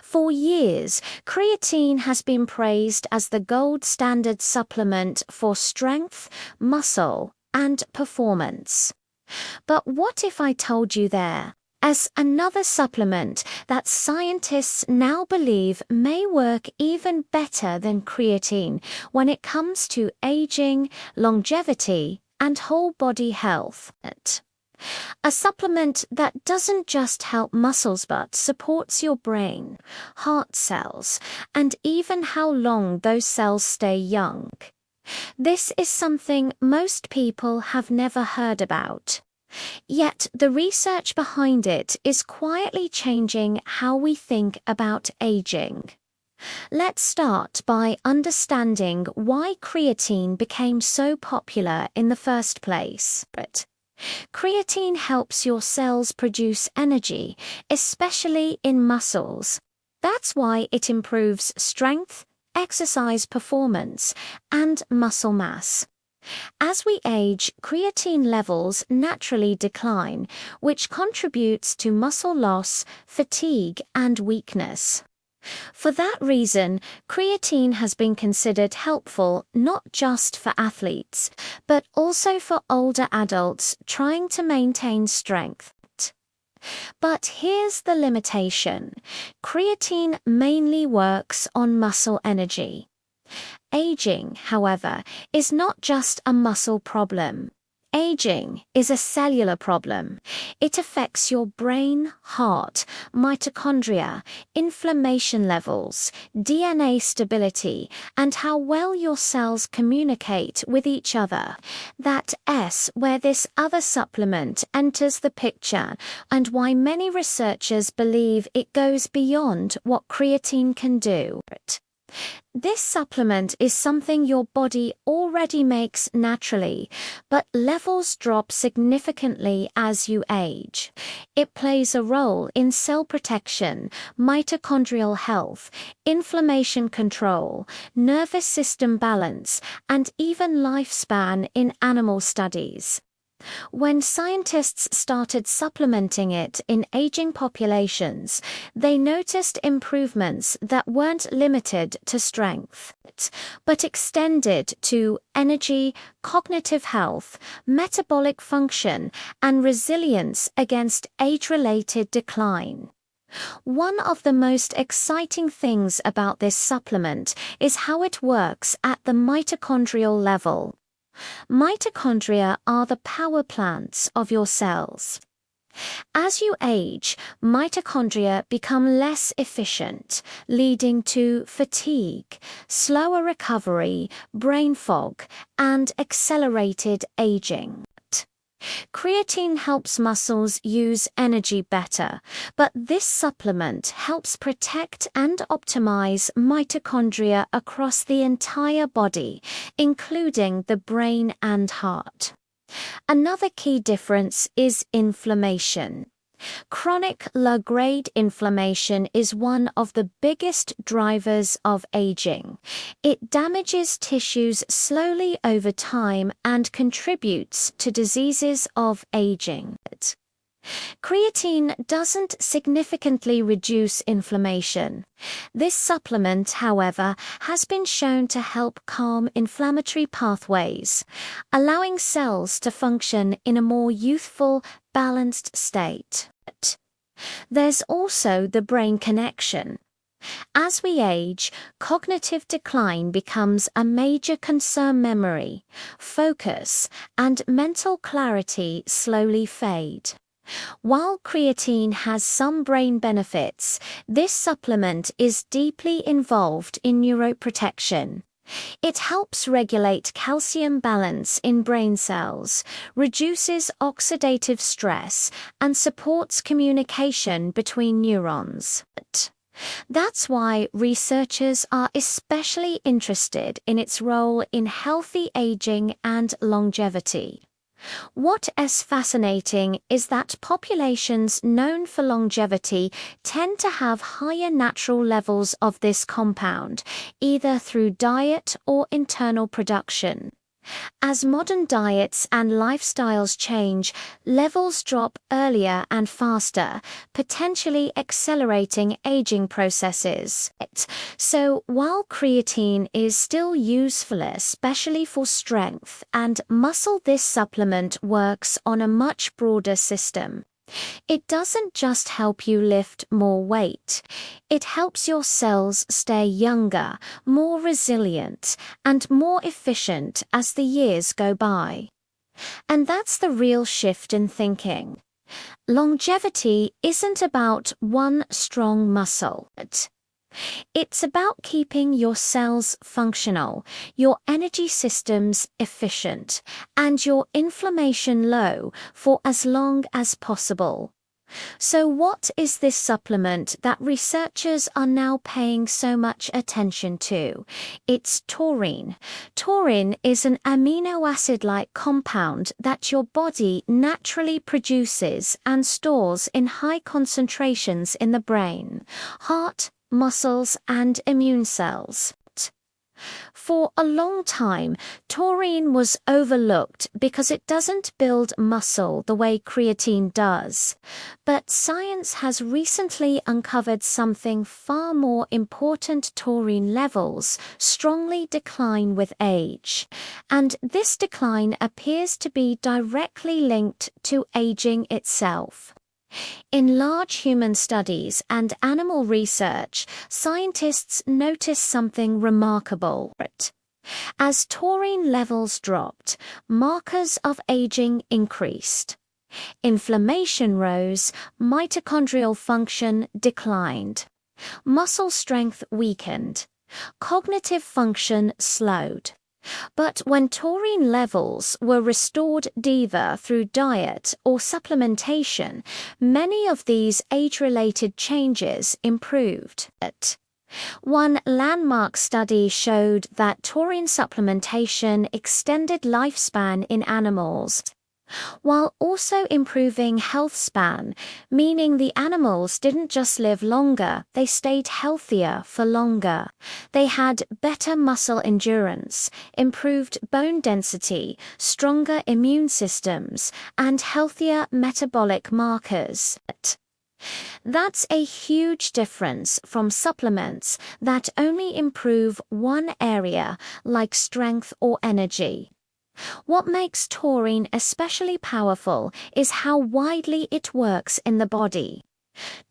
For years, creatine has been praised as the gold standard supplement for strength, muscle, and performance. But what if I told you there as another supplement that scientists now believe may work even better than creatine when it comes to aging, longevity, and whole body health? A supplement that doesn't just help muscles but supports your brain, heart cells, and even how long those cells stay young. This is something most people have never heard about. Yet the research behind it is quietly changing how we think about aging. Let's start by understanding why creatine became so popular in the first place. Creatine helps your cells produce energy, especially in muscles. That's why it improves strength, exercise performance, and muscle mass. As we age, creatine levels naturally decline, which contributes to muscle loss, fatigue, and weakness. For that reason, creatine has been considered helpful not just for athletes, but also for older adults trying to maintain strength. But here's the limitation. Creatine mainly works on muscle energy. Aging, however, is not just a muscle problem. Aging is a cellular problem. It affects your brain, heart, mitochondria, inflammation levels, DNA stability, and how well your cells communicate with each other. That S where this other supplement enters the picture, and why many researchers believe it goes beyond what creatine can do. This supplement is something your body already makes naturally, but levels drop significantly as you age. It plays a role in cell protection, mitochondrial health, inflammation control, nervous system balance, and even lifespan in animal studies. When scientists started supplementing it in aging populations, they noticed improvements that weren't limited to strength, but extended to energy, cognitive health, metabolic function, and resilience against age-related decline. One of the most exciting things about this supplement is how it works at the mitochondrial level. Mitochondria are the power plants of your cells. As you age, mitochondria become less efficient, leading to fatigue, slower recovery, brain fog, and accelerated aging. Creatine helps muscles use energy better, but this supplement helps protect and optimize mitochondria across the entire body, including the brain and heart. Another key difference is inflammation. Chronic low-grade inflammation is one of the biggest drivers of aging. It damages tissues slowly over time and contributes to diseases of aging. Creatine doesn't significantly reduce inflammation. This supplement, however, has been shown to help calm inflammatory pathways, allowing cells to function in a more youthful, balanced state. There's also the brain connection. As we age, cognitive decline becomes a major concern. Memory, focus, and mental clarity slowly fade. While creatine has some brain benefits, this supplement is deeply involved in neuroprotection. It helps regulate calcium balance in brain cells, reduces oxidative stress, and supports communication between neurons. That's why researchers are especially interested in its role in healthy aging and longevity. What is fascinating is that populations known for longevity tend to have higher natural levels of this compound, either through diet or internal production. As modern diets and lifestyles change, levels drop earlier and faster, potentially accelerating aging processes. So while creatine is still useful, especially for strength and muscle, this supplement works on a much broader system. It doesn't just help you lift more weight. It helps your cells stay younger, more resilient, and more efficient as the years go by. And that's the real shift in thinking. Longevity isn't about one strong muscle. It's about keeping your cells functional, your energy systems efficient, and your inflammation low for as long as possible. So what is this supplement that researchers are now paying so much attention to? It's taurine. Taurine is an amino acid-like compound that your body naturally produces and stores in high concentrations in the brain, heart, muscles, and immune cells. For a long time, taurine was overlooked because it doesn't build muscle the way creatine does. But science has recently uncovered something far more important. Taurine levels strongly decline with age, and this decline appears to be directly linked to aging itself. In large human studies and animal research, scientists noticed something remarkable. As taurine levels dropped, markers of aging increased. Inflammation rose, mitochondrial function declined. Muscle strength weakened. Cognitive function slowed. But when taurine levels were restored either through diet or supplementation, many of these age-related changes improved. One landmark study showed that taurine supplementation extended lifespan in animals, while also improving health span, meaning the animals didn't just live longer, they stayed healthier for longer. They had better muscle endurance, improved bone density, stronger immune systems, and healthier metabolic markers. That's a huge difference from supplements that only improve one area, like strength or energy. What makes taurine especially powerful is how widely it works in the body.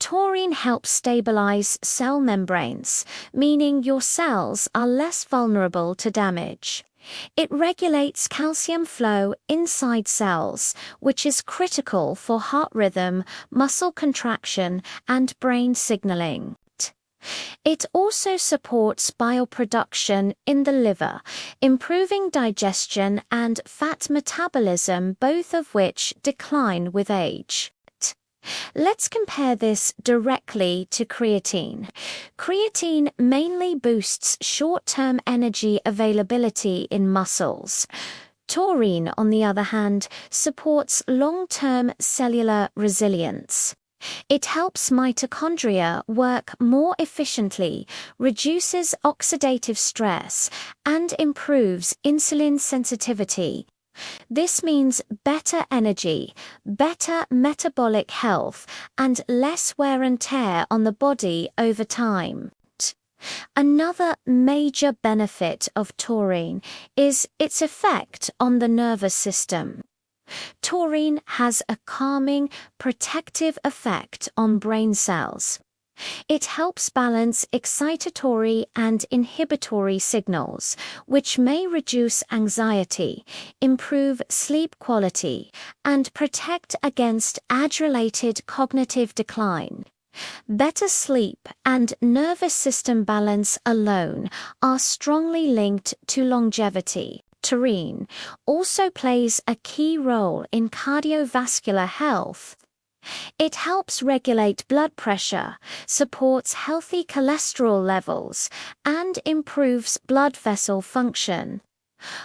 Taurine helps stabilize cell membranes, meaning your cells are less vulnerable to damage. It regulates calcium flow inside cells, which is critical for heart rhythm, muscle contraction, and brain signaling. It also supports bioproduction in the liver, improving digestion and fat metabolism, both of which decline with age. Let's compare this directly to creatine. Creatine mainly boosts short-term energy availability in muscles. Taurine, on the other hand, supports long-term cellular resilience. It helps mitochondria work more efficiently, reduces oxidative stress, and improves insulin sensitivity. This means better energy, better metabolic health, and less wear and tear on the body over time. Another major benefit of taurine is its effect on the nervous system. Taurine has a calming, protective effect on brain cells. It helps balance excitatory and inhibitory signals, which may reduce anxiety, improve sleep quality, and protect against age-related cognitive decline. Better sleep and nervous system balance alone are strongly linked to longevity. Taurine also plays a key role in cardiovascular health. It helps regulate blood pressure, supports healthy cholesterol levels, and improves blood vessel function.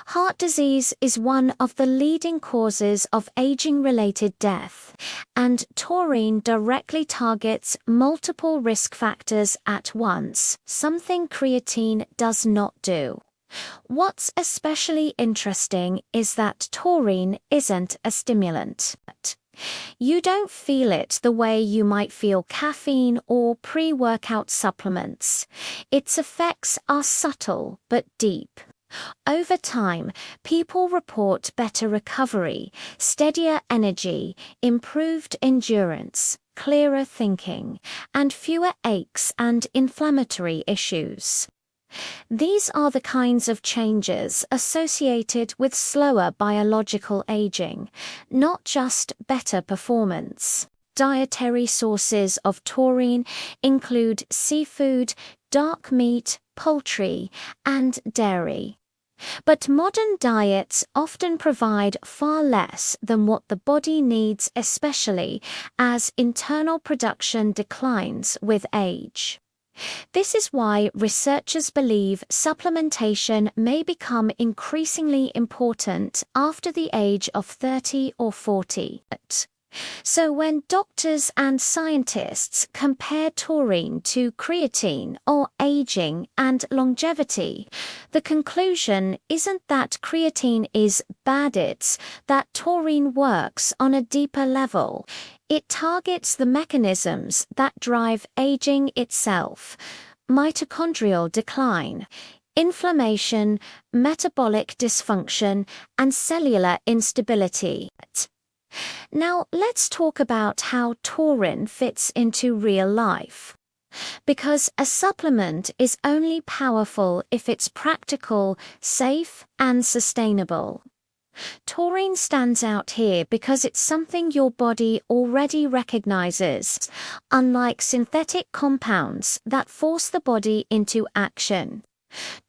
Heart disease is one of the leading causes of aging-related death, and taurine directly targets multiple risk factors at once, something creatine does not do. What's especially interesting is that taurine isn't a stimulant. You don't feel it the way you might feel caffeine or pre-workout supplements. Its effects are subtle but deep. Over time, people report better recovery, steadier energy, improved endurance, clearer thinking, and fewer aches and inflammatory issues. These are the kinds of changes associated with slower biological aging, not just better performance. Dietary sources of taurine include seafood, dark meat, poultry, and dairy. But modern diets often provide far less than what the body needs, especially as internal production declines with age. This is why researchers believe supplementation may become increasingly important after the age of 30 or 40. So when doctors and scientists compare taurine to creatine or aging and longevity, the conclusion isn't that creatine is bad, it's that taurine works on a deeper level. It targets the mechanisms that drive aging itself: mitochondrial decline, inflammation, metabolic dysfunction, and cellular instability. Now, let's talk about how taurine fits into real life. Because a supplement is only powerful if it's practical, safe, and sustainable. Taurine stands out here because it's something your body already recognizes, unlike synthetic compounds that force the body into action.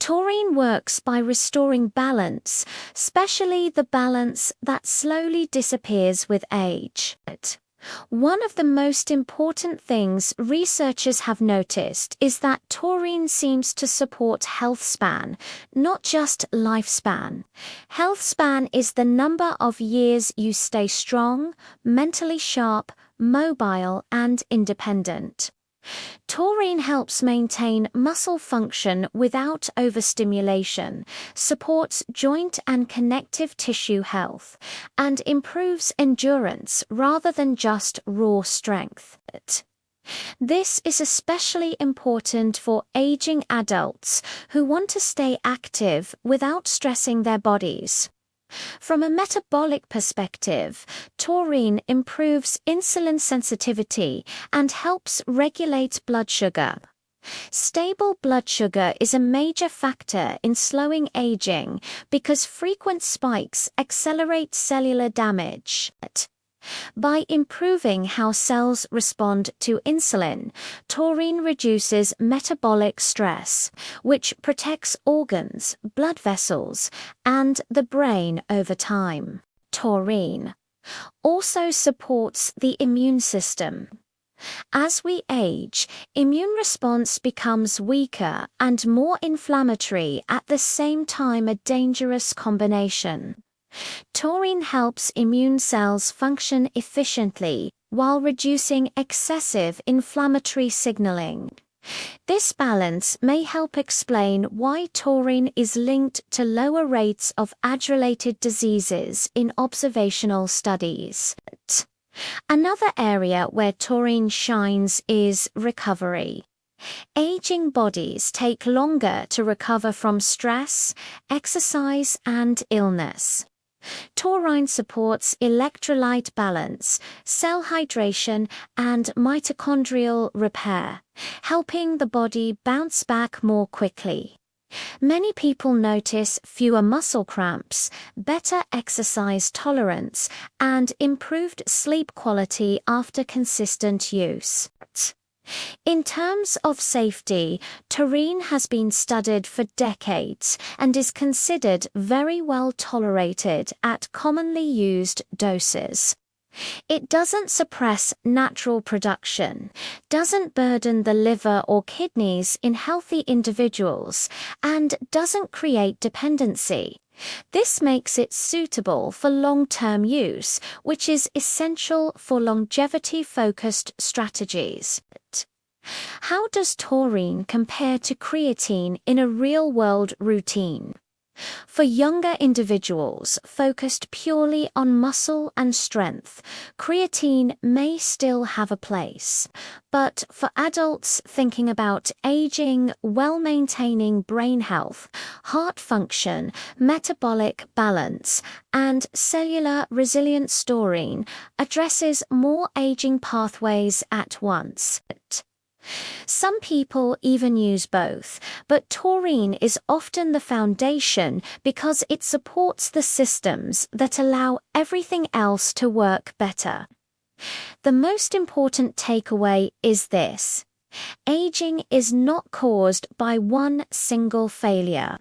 Taurine works by restoring balance, especially the balance that slowly disappears with age. One of the most important things researchers have noticed is that taurine seems to support health span, not just lifespan. Health span is the number of years you stay strong, mentally sharp, mobile, and independent. Taurine helps maintain muscle function without overstimulation, supports joint and connective tissue health, and improves endurance rather than just raw strength. This is especially important for aging adults who want to stay active without stressing their bodies. From a metabolic perspective, taurine improves insulin sensitivity and helps regulate blood sugar. Stable blood sugar is a major factor in slowing aging because frequent spikes accelerate cellular damage. By improving how cells respond to insulin, taurine reduces metabolic stress, which protects organs, blood vessels, and the brain over time. Taurine also supports the immune system. As we age, immune response becomes weaker and more inflammatory, at the same time a dangerous combination. Taurine helps immune cells function efficiently while reducing excessive inflammatory signaling. This balance may help explain why taurine is linked to lower rates of age-related diseases in observational studies. Another area where taurine shines is recovery. Aging bodies take longer to recover from stress, exercise, and illness. Taurine supports electrolyte balance, cell hydration, and mitochondrial repair, helping the body bounce back more quickly. Many people notice fewer muscle cramps, better exercise tolerance, and improved sleep quality after consistent use. In terms of safety, taurine has been studied for decades and is considered very well tolerated at commonly used doses. It doesn't suppress natural production, doesn't burden the liver or kidneys in healthy individuals, and doesn't create dependency. This makes it suitable for long-term use, which is essential for longevity-focused strategies. How does taurine compare to creatine in a real-world routine? For younger individuals focused purely on muscle and strength, creatine may still have a place. But for adults thinking about aging while maintaining brain health, heart function, metabolic balance, and cellular resilience, taurine addresses more aging pathways at once. Some people even use both, but taurine is often the foundation because it supports the systems that allow everything else to work better. The most important takeaway is this: aging is not caused by one single failure.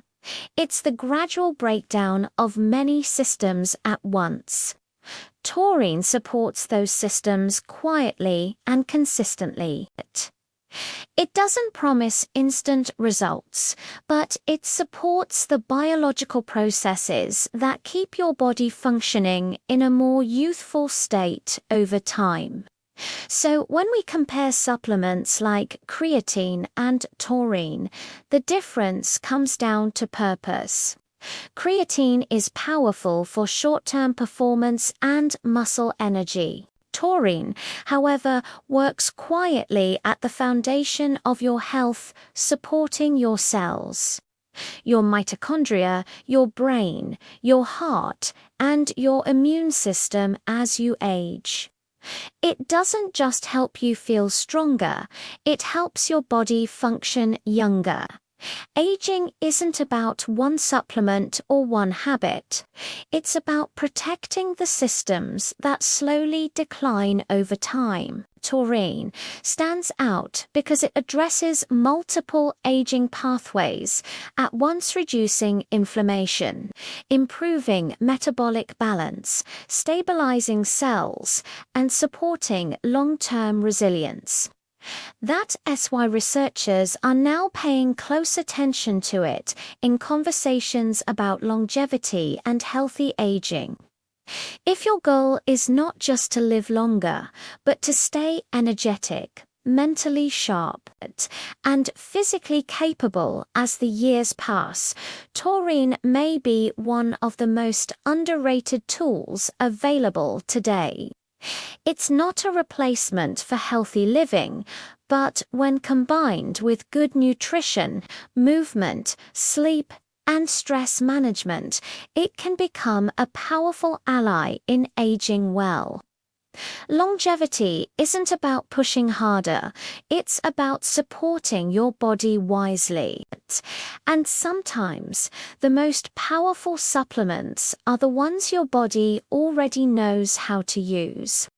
It's the gradual breakdown of many systems at once. Taurine supports those systems quietly and consistently. It doesn't promise instant results, but it supports the biological processes that keep your body functioning in a more youthful state over time. So when we compare supplements like creatine and taurine, the difference comes down to purpose. Creatine is powerful for short-term performance and muscle energy. Taurine, however, works quietly at the foundation of your health, supporting your cells, your mitochondria, your brain, your heart, and your immune system as you age. It doesn't just help you feel stronger, it helps your body function younger. Aging isn't about one supplement or one habit. It's about protecting the systems that slowly decline over time. Taurine stands out because it addresses multiple aging pathways, at once reducing inflammation, improving metabolic balance, stabilizing cells, and supporting long-term resilience. That's why researchers are now paying close attention to it in conversations about longevity and healthy aging. If your goal is not just to live longer, but to stay energetic, mentally sharp, and physically capable as the years pass, taurine may be one of the most underrated tools available today. It's not a replacement for healthy living, but when combined with good nutrition, movement, sleep, and stress management, it can become a powerful ally in aging well. Longevity isn't about pushing harder, it's about supporting your body wisely. And sometimes, the most powerful supplements are the ones your body already knows how to use.